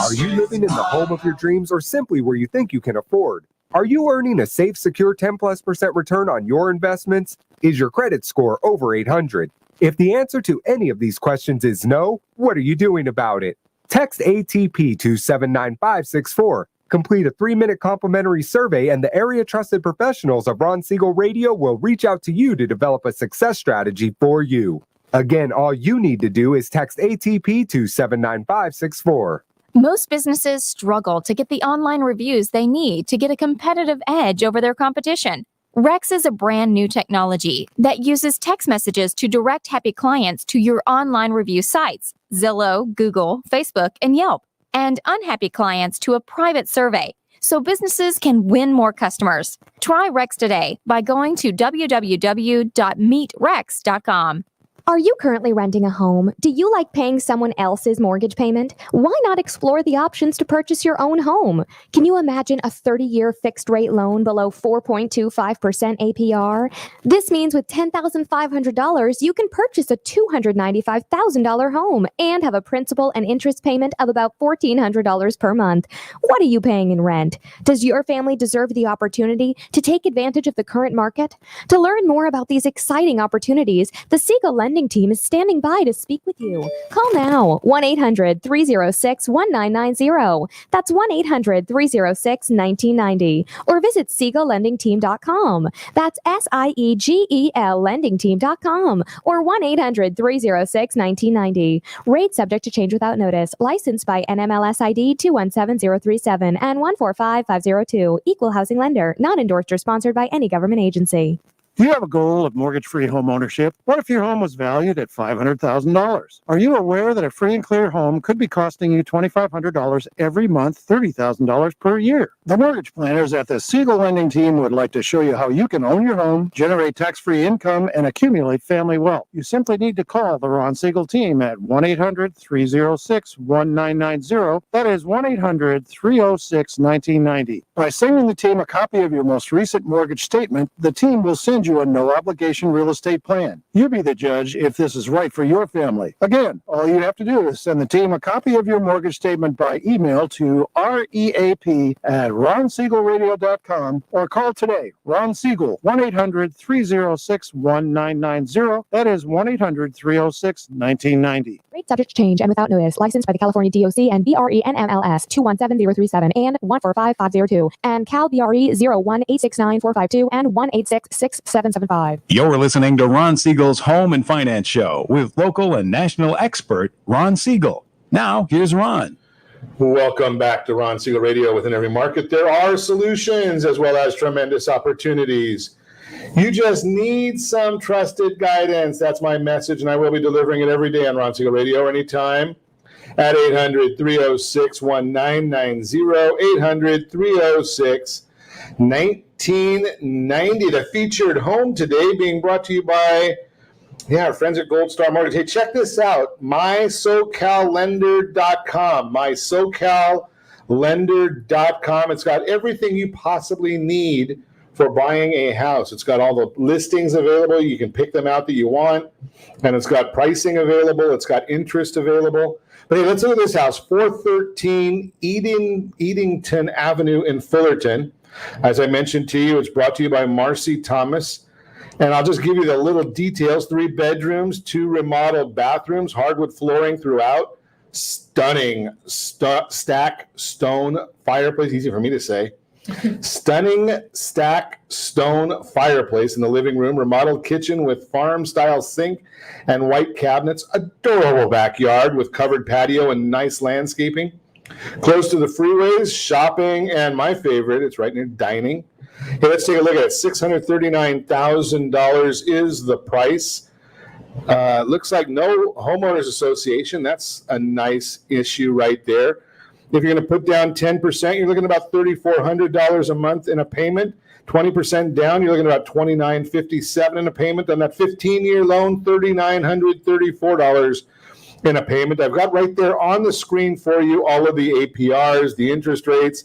Are you living in the home of your dreams, or simply where you think you can afford? Are you earning a safe, secure 10+% return on your investments? Is your credit score over 800? If the answer to any of these questions is no, what are you doing about it? Text ATP to 79564. Complete a 3-minute complimentary survey, and the area trusted professionals of Ron Siegel Radio will reach out to you to develop a success strategy for you. Again, all you need to do is text ATP to 79564. Most businesses struggle to get the online reviews they need to get a competitive edge over their competition. Rex is a brand new technology that uses text messages to direct happy clients to your online review sites, Zillow, Google, Facebook, and Yelp, and unhappy clients to a private survey, so businesses can win more customers. Try Rex today by going to www.meetrex.com. Are you currently renting a home? Do you like paying someone else's mortgage payment? Why not explore the options to purchase your own home? Can you imagine a 30-year fixed-rate loan below 4.25% APR? This means with $10,500, you can purchase a $295,000 home and have a principal and interest payment of about $1,400 per month. What are you paying in rent? Does your family deserve the opportunity to take advantage of the current market? To learn more about these exciting opportunities, the Siegel Lending team is standing by to speak with you. Call now, 1-800-306-1990. That's 1-800-306-1990. Or visit SiegelLendingTeam.com. That's SIEGEL LendingTeam.com. Or 1-800-306-1990. Rate subject to change without notice. Licensed by NMLS ID 217037 and 145502. Equal housing lender. Not endorsed or sponsored by any government agency. Do you have a goal of mortgage-free home ownership? What if your home was valued at $500,000? Are you aware that a free and clear home could be costing you $2,500 every month, $30,000 per year? The mortgage planners at the Siegel Lending Team would like to show you how you can own your home, generate tax-free income, and accumulate family wealth. You simply need to call the Ron Siegel Team at 1-800-306-1990. That is 1-800-306-1990. By sending the team a copy of your most recent mortgage statement, the team will send send you a no-obligation real estate plan. You be the judge if this is right for your family. Again, all you have to do is send the team a copy of your mortgage statement by email to reap@ronsiegelradio.com or call today. Ron Siegel, 1-800-306-1990. That is 1-800-306-1990. Rate subject to change and without notice. Licensed by the California DOC and BRE NMLS 217037 and 145502 and Cal BRE 01869452 and 1866775. You're listening to Ron Siegel's Home and Finance Show with local and national expert Ron Siegel. Now, here's Ron. Welcome back to Ron Siegel Radio. Within every market, there are solutions as well as tremendous opportunities. You just need some trusted guidance. That's my message, and I will be delivering it every day on Ron Siegel Radio anytime at 800-306-1990, 800-306-1990. The featured home today being brought to you by our friends at Gold Star Mortgage. Hey, check this out, mysocallender.com, mysocallender.com. It's got everything you possibly need for buying a house. It's got all the listings available. You can pick them out that you want. And it's got pricing available. It's got interest available. But hey, let's look at this house, 413 Edenton Avenue in Fullerton. As I mentioned to you, it's brought to you by Marcy Thomas. And I'll just give you the little details. 3 bedrooms, 2 remodeled bathrooms, hardwood flooring throughout. Stunning stack stone fireplace, easy for me to say. Stunning stack stone fireplace in the living room, remodeled kitchen with farm-style sink and white cabinets, adorable backyard with covered patio and nice landscaping. Close to the freeways, shopping, and my favorite, it's right near dining. Hey, let's take a look at it. $639,000 is the price. Looks like no homeowners association. That's a nice issue right there. If you're going to put down 10%, you're looking at about $3,400 a month in a payment. 20% down, you're looking at about $2,957 in a payment. On that 15-year loan, $3,934 in a payment. I've got right there on the screen for you all of the APRs, the interest rates,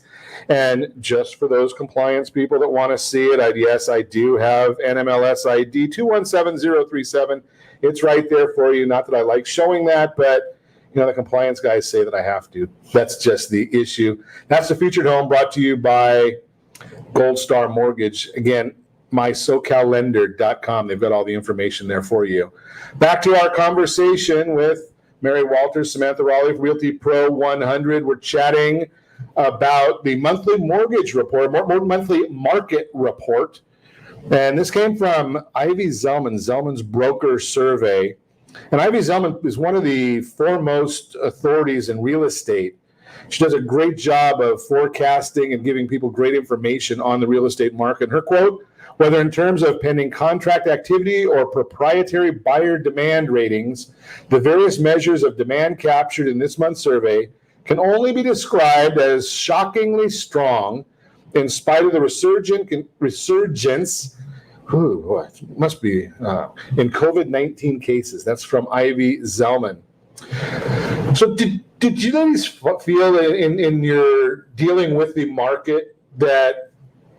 and just for those compliance people that want to see it, I do have NMLS ID 217037. It's right there for you. Not that I like showing that, but the compliance guys say that I have to. That's just the issue. That's the featured home brought to you by Gold Star Mortgage. Again, mysocallender.com. They've got all the information there for you. Back to our conversation with Mary Walters, Samantha Rawley, Realty Pro 100. We're chatting about the monthly mortgage report, monthly market report. And this came from Ivy Zellman's broker survey. And Ivy Zellman is one of the foremost authorities in real estate. She does a great job of forecasting and giving people great information on the real estate market. Her quote, whether in terms of pending contract activity or proprietary buyer demand ratings, the various measures of demand captured in this month's survey can only be described as shockingly strong in spite of the resurgence must be in COVID-19 cases. That's from Ivy Zellman. So did you ladies feel in your dealing with the market that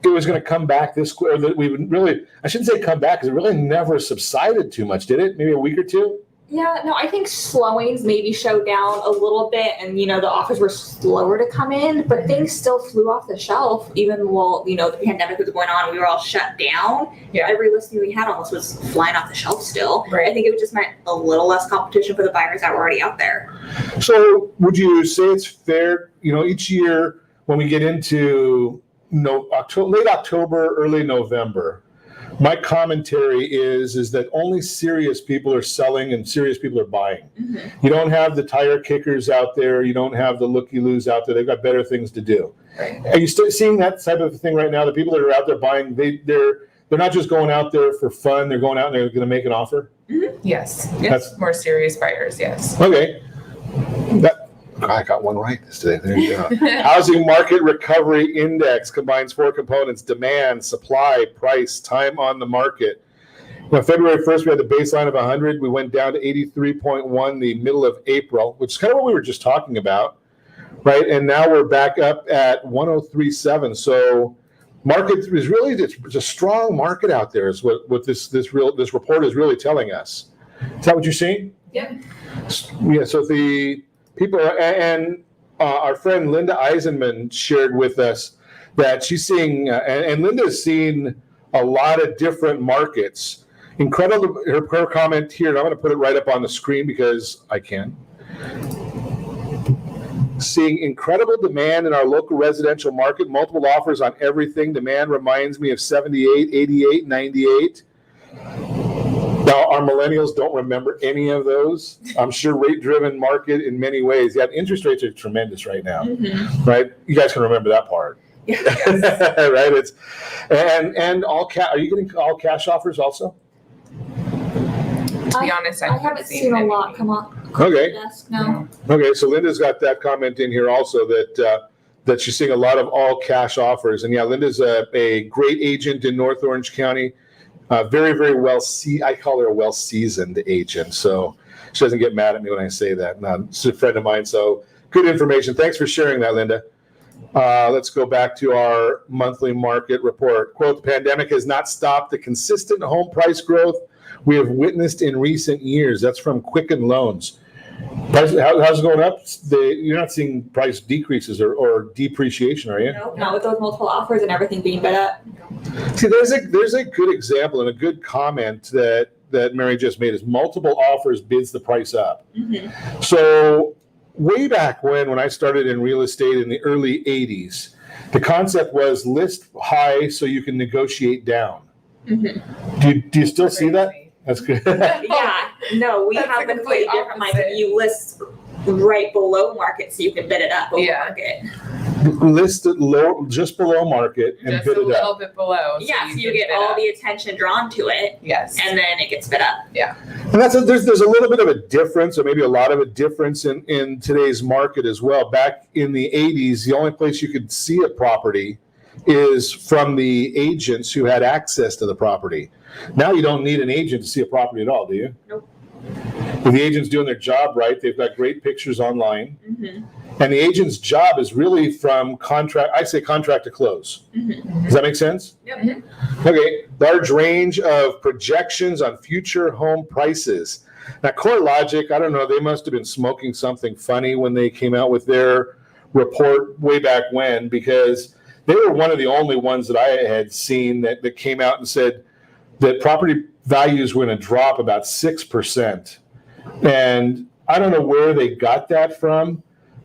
it was going to come back this quick, or that we would really, I shouldn't say come back, because it really never subsided too much, did it? Maybe a week or two? Yeah, no, I think slowings maybe showed down a little bit, and the offers were slower to come in, but things still flew off the shelf even while the pandemic was going on. We were all shut down. Yeah, every listing we had almost was flying off the shelf still. Right. I think it just meant a little less competition for the buyers that were already out there. So would you say it's fair? Each year when we get into late October, early November, my commentary is that only serious people are selling and serious people are buying. Mm-hmm. You don't have the tire kickers out there. You don't have the looky-loos out there. They've got better things to do. Right. Are you still seeing that type of thing right now? The people that are out there buying, they're not just going out there for fun. They're going out and they're going to make an offer? Mm-hmm. Yes. That's more serious buyers, yes. Okay. I got one right today. There you go. Housing Market Recovery Index combines 4 components: demand, supply, price, time on the market. February 1st, we had the baseline of 100. We went down to 83.1 the middle of April, which is kind of what we were just talking about, right? And now we're back up at 103.7. So market is really, it's a strong market out there is what this report is really telling us. Is that what you're seeing? Yeah. Yeah, so the people, and our friend Linda Eisenman shared with us that she's seeing, and Linda's seen a lot of different markets. Incredible, her comment here, and I'm going to put it right up on the screen because I can. Seeing incredible demand in our local residential market, multiple offers on everything. Demand reminds me of 78, 88, 98. Now, our millennials don't remember any of those. I'm sure rate-driven market in many ways. Yeah, interest rates are tremendous right now, right? You guys can remember that part. Yes. Right? It's and all cash. Are you getting all cash offers also? To be honest, I haven't seen a lot come up. Okay. Desk, no. Okay, so Linda's got that comment in here also that she's seeing a lot of all cash offers. And yeah, Linda's a great agent in North Orange County. Very, very I call her a well-seasoned agent. So she doesn't get mad at me when I say that. No, she's a friend of mine. So good information. Thanks for sharing that, Linda. Let's go back to our monthly market report. Quote, the pandemic has not stopped the consistent home price growth we have witnessed in recent years. That's from Quicken Loans. How's it going up? You're not seeing price decreases or depreciation, are you? No, not with those multiple offers and everything being bid up. See, there's a good example and a good comment that Mary just made is multiple offers bids the price up. Mm-hmm. So way back when I started in real estate in the early 80s, the concept was list high so you can negotiate down. Mm-hmm. Do you still see that? That's good. Yeah, no, we have the completely different mindset. You list right below market so you can bid it up over market. List it low, just below market, and just bid a it little up. bit below. Yeah, so you get all the attention drawn to it. Yes. And then it gets bid up. Yeah. And there's a little bit of a difference, or maybe a lot of a difference in today's market as well. Back in the 80s, the only place you could see a property is from the agents who had access to the property. Now you don't need an agent to see a property at all, do you? Nope. If the agent's doing their job right, they've got great pictures online. Mm-hmm. And the agent's job is really from contract to close. Mm-hmm. Does that make sense? Yep. Okay, large range of projections on future home prices. Now, CoreLogic, I don't know, they must have been smoking something funny when they came out with their report way back when, because they were one of the only ones that I had seen that came out and said that property values were going to drop about 6%. And I don't know where they got that from,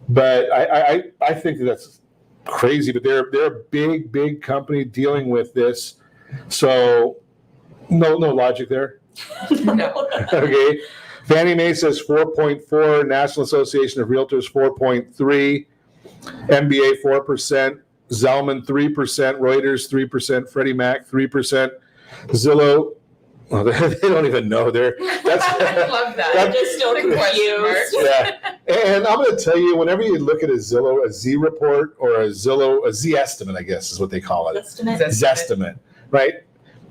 but I think that's crazy. But they're a big company dealing with this, so no logic there. No. Okay. Fannie Mae says 4.4, National Association of Realtors 4.3, MBA 4%, Zelman 3%, Reuters 3%, Freddie Mac 3%, Zillow. Well, they don't even know. I love that. They're just still confused. Yeah. And I'm going to tell you, whenever you look at a Zillow, a Z report, or a Z estimate, I guess is what they call it. Zestimate. Right?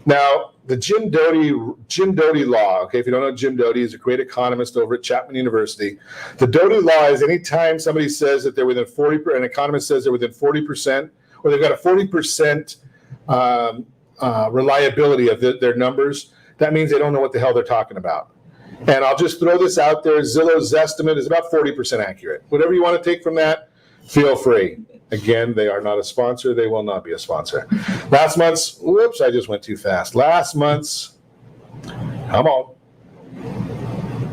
Now, the Jim Doty law, okay, if you don't know Jim Doty, he's a great economist over at Chapman University. The Doty law is anytime somebody says that they're within 40%, an economist says they're within 40%, or they've got a 40% reliability of their numbers, that means they don't know what the hell they're talking about. And I'll just throw this out there. Zillow's estimate is about 40% accurate. Whatever you want to take from that, feel free. Again, they are not a sponsor. They will not be a sponsor. Last month's, whoops, I just went too fast. Last month's, come on.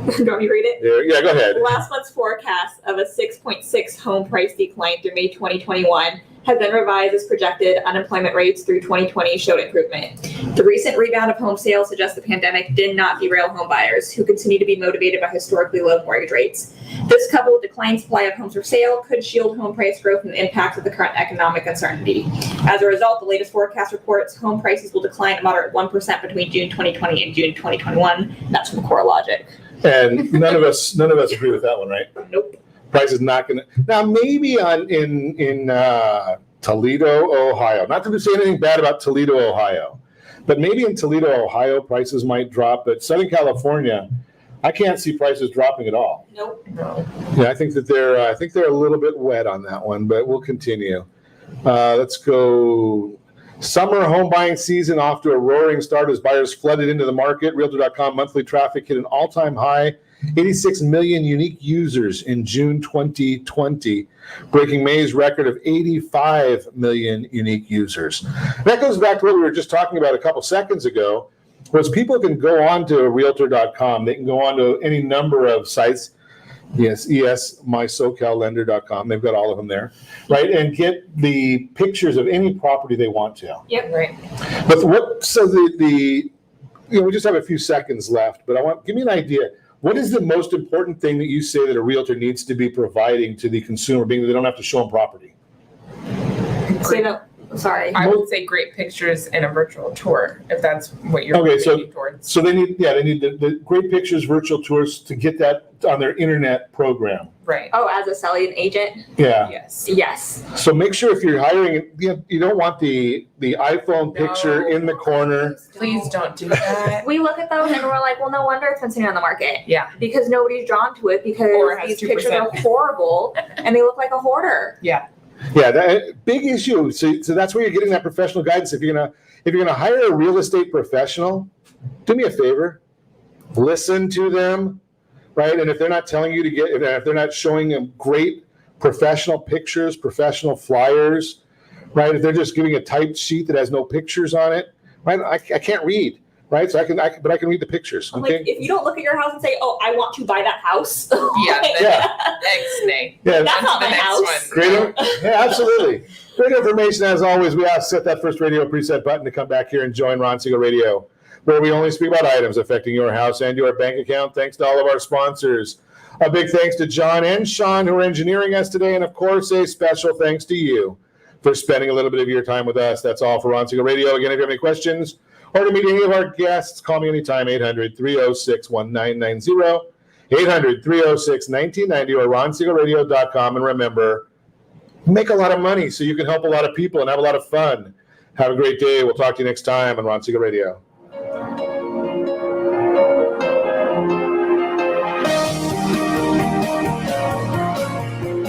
Do you want me to read it? Yeah, go ahead. Last month's forecast of a 6.6 home price decline through May 2021 has been revised as projected. Unemployment rates through 2020 showed improvement. The recent rebound of home sales suggests the pandemic did not derail home buyers, who continue to be motivated by historically low mortgage rates. This, coupled with declined supply of homes for sale, could shield home price growth from the impacts of the current economic uncertainty. As a result, the latest forecast reports home prices will decline a moderate 1% between June 2020 and June 2021. That's from CoreLogic. And none of us agree with that one, right? Nope. Price is not going to. Now, maybe in Toledo, Ohio, not to say anything bad about Toledo, Ohio, but maybe in Toledo, Ohio, prices might drop. But Southern California, I can't see prices dropping at all. Nope. No. Yeah, I think they're a little bit wet on that one, but we'll continue. Let's go. Summer home buying season off to a roaring start as buyers flooded into the market. Realtor.com monthly traffic hit an all-time high, 86 million unique users in June 2020, breaking May's record of 85 million unique users. That goes back to what we were just talking about a couple seconds ago, was people can go on to Realtor.com. They can go on to any number of sites. Yes, mysocallender.com. They've got all of them there, right? And get the pictures of any property they want to. Yep, right. But we just have a few seconds left, but give me an idea. What is the most important thing that you say that a realtor needs to be providing to the consumer, being that they don't have to show them property? I would say great pictures and a virtual tour, if that's what you're thinking towards. So they need the great pictures, virtual tours to get that on their internet program. Right. Oh, as a selling agent? Yeah. Yes. So make sure if you're hiring, you don't want the iPhone picture in the corner. Please don't do that. We look at those and we're like, well, no wonder it's been sitting on the market. Yeah. Because nobody's drawn to it because these 2%. Pictures are horrible and they look like a hoarder. Yeah. Yeah, that big issue. So that's where you're getting that professional guidance. If you're gonna hire a real estate professional, do me a favor, listen to them, right? And if they're not telling you if they're not showing them great professional pictures, professional flyers, right? If they're just giving a typed sheet that has no pictures on it, right? I can't read. Right, so I can read the pictures. Okay. Like, if you don't look at your house and say, "Oh, I want to buy that house," next day. Yeah, that's not my house. Great, yeah, absolutely. Great information as always. We have set that first radio preset button to come back here and join Ron Siegel Radio, where we only speak about items affecting your house and your bank account. Thanks to all of our sponsors. A big thanks to John and Sean who are engineering us today, and of course, a special thanks to you for spending a little bit of your time with us. That's all for Ron Siegel Radio. Again, if you have any questions or to meet any of our guests, call me anytime, 800-306-1990, 800-306-1990, or ronsiegelradio.com. And remember, make a lot of money so you can help a lot of people and have a lot of fun. Have a great day. We'll talk to you next time on Ron Siegel Radio.